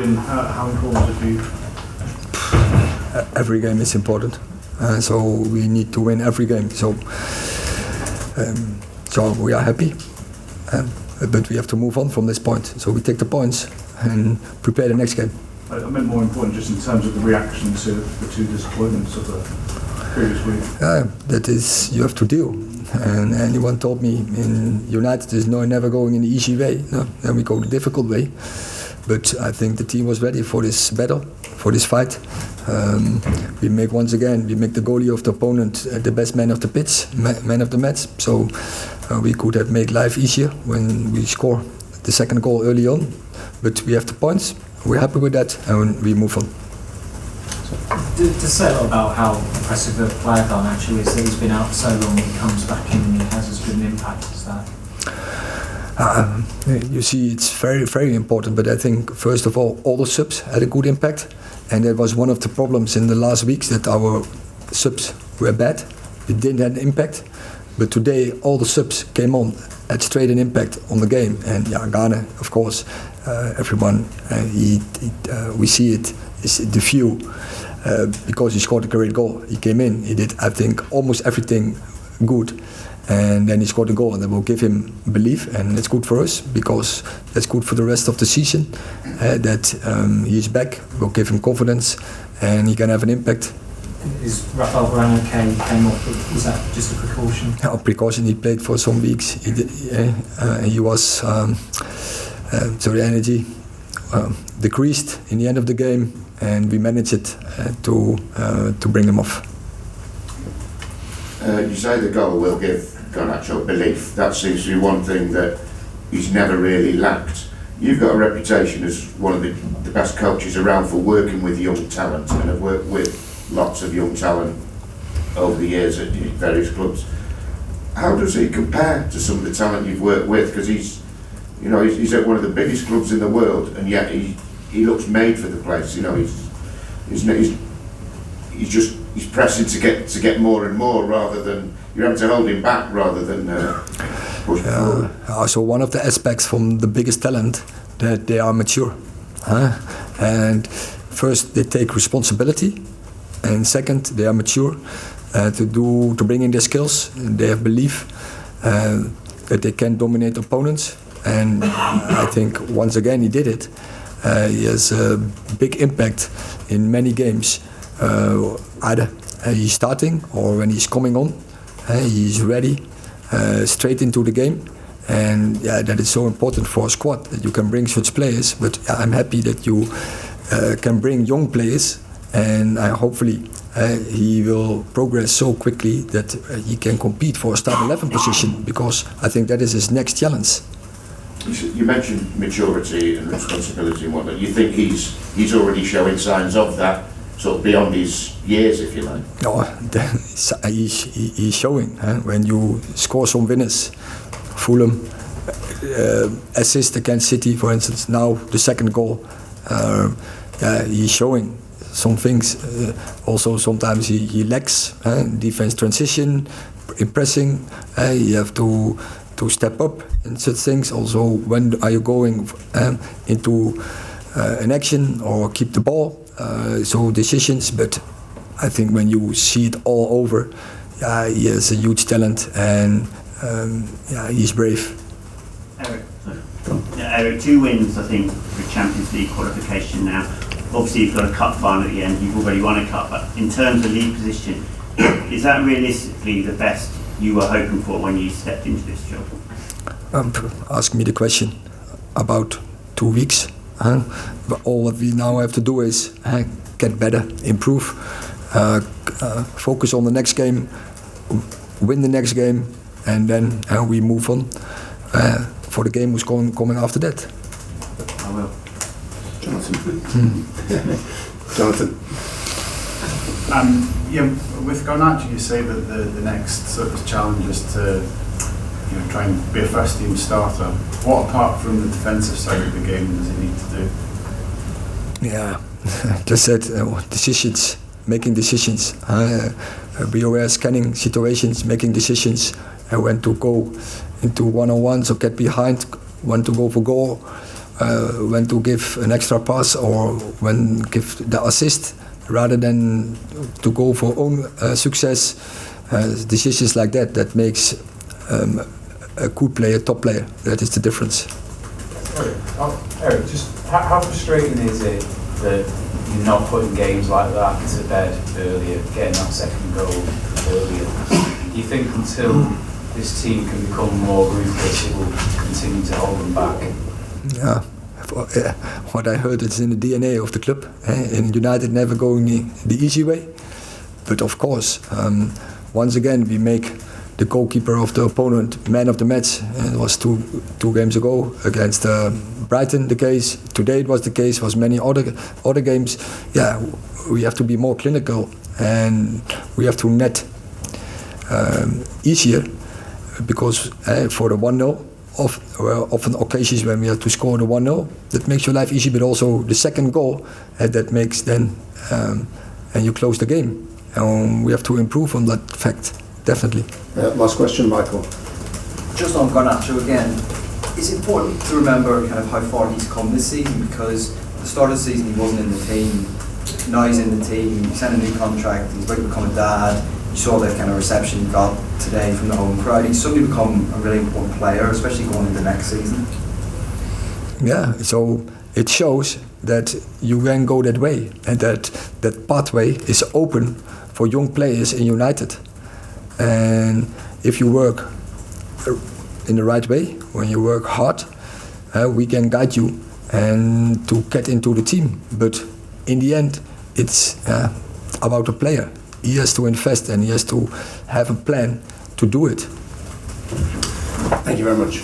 win. How important is it for you? Every game is important, so we need to win every game. So we are happy, but we have to move on from this point. So we take the points and prepare the next game. I meant more important just in terms of the reaction to the two disappointments of the previous week. That is, you have to deal. And anyone told me in United there's never going in the easy way. No, then we go the difficult way. But I think the team was ready for this battle, for this fight. We make the goalie of the opponent the best man of the pitch, man of the match. So we could have made life easier when we score the second goal early on. But we have the points. We're happy with that, and we move on. To say a lot about how impressive a player Garnacho is, that he's been out so long, he comes back in and he has as good an impact as that. You see, it's very, very important, but I think first of all the subs had a good impact, and that was one of the problems in the last weeks, that our subs were bad. It didn't have an impact, but today all the subs came on, had straight an impact on the game. And Garnacho, of course, everyone, we see it, is the view, because he scored a great goal. He came in, he did, I think, almost everything good. And then he scored a goal, and that will give him belief, and it's good for us because that's good for the rest of the season. That he is back, will give him confidence, and he can have an impact. Is Raphael Varane okay? Came off. Was that just a precaution? A precaution. He played for some weeks. He was so the energy decreased in the end of the game, and we managed it to bring him off. You say the goal will give Garnacho belief. That seems to be one thing that he's never really lacked. You've got a reputation as one of the best coaches around for working with young talent, and have worked with lots of young talent over the years at various clubs. How does he compare to some of the talent you've worked with? Because he's at one of the biggest clubs in the world, and yet he looks made for the place. He's pressing to get more and more, rather than you're having to hold him back rather than push forward. Also, one of the aspects from the biggest talent, that they are mature, and first they take responsibility, and second they are mature to bring in their skills. They have belief that they can dominate opponents, and I think once again he did it. He has a big impact in many games. Either he's starting or when he's coming on, he's ready, straight into the game, and that is so important for a squad, that you can bring such players. But I'm happy that you can bring young players, and hopefully he will progress so quickly that he can compete for a start 11 position, because I think that is his next challenge. You mentioned maturity and responsibility and whatnot. You think he's already showing signs of that, sort of beyond his years, if you like? No, he's showing. When you score some winners, Fulham, assist against City, for instance, now the second goal, he's showing some things. Also, sometimes he lacks defense transition, impressing. You have to step up in such things. Also, when are you going into an action or keep the ball? So decisions, but I think when you see it all over, he has a huge talent, and he's brave. Erik, 2 wins, I think, for Champions League qualification now. Obviously, you've got a cup final at the end. You've already won a cup, but in terms of league position, is that realistically the best you were hoping for when you stepped into this job? Ask me the question about 2 weeks. But all what we now have to do is get better, improve, focus on the next game, win the next game, and then we move on for the game who's coming after that. I will. Jonathan. With Garnacho, you say that the next sort of challenge is to try and be a first team starter. What, apart from the defensive side of the game, does he need to do? Yeah, just said decisions, making decisions. Be aware, scanning situations, making decisions, when to go into one-on-ones or get behind, when to go for goal, when to give an extra pass or when give the assist, rather than to go for own success. Decisions like that makes a good player, top player. That is the difference. Erik, just how frustrating is it that you're not putting games like that to bed earlier, getting that second goal earlier? Do you think until this team can become more ruthless, it will continue to hold them back? Yeah. What I heard is in the DNA of the club. In United, never going the easy way. But of course, once again, we make the goalkeeper of the opponent man of the match. It was two games ago against Brighton the case. Today it was the case. Was many other games. Yeah, we have to be more clinical and we have to net easier, because for the 1-0 often occasions when we have to score the 1-0, that makes your life easy. But also the second goal that makes then and you close the game. We have to improve on that fact. Definitely. Last question, Michael. Just on Garnacho again, it's important to remember kind of how far he's come this season, because at the start of the season he wasn't in the team. Now he's in the team, he signed a new contract, he's about to become a dad. You saw the kind of reception he got today from the home crowd. He's suddenly become a really important player, especially going into next season. Yeah, so it shows that you can go that way, and that pathway is open for young players in United. And if you work in the right way, when you work hard, we can guide you and to get into the team. But in the end, it's about the player. He has to invest and he has to have a plan to do it. Thank you very much.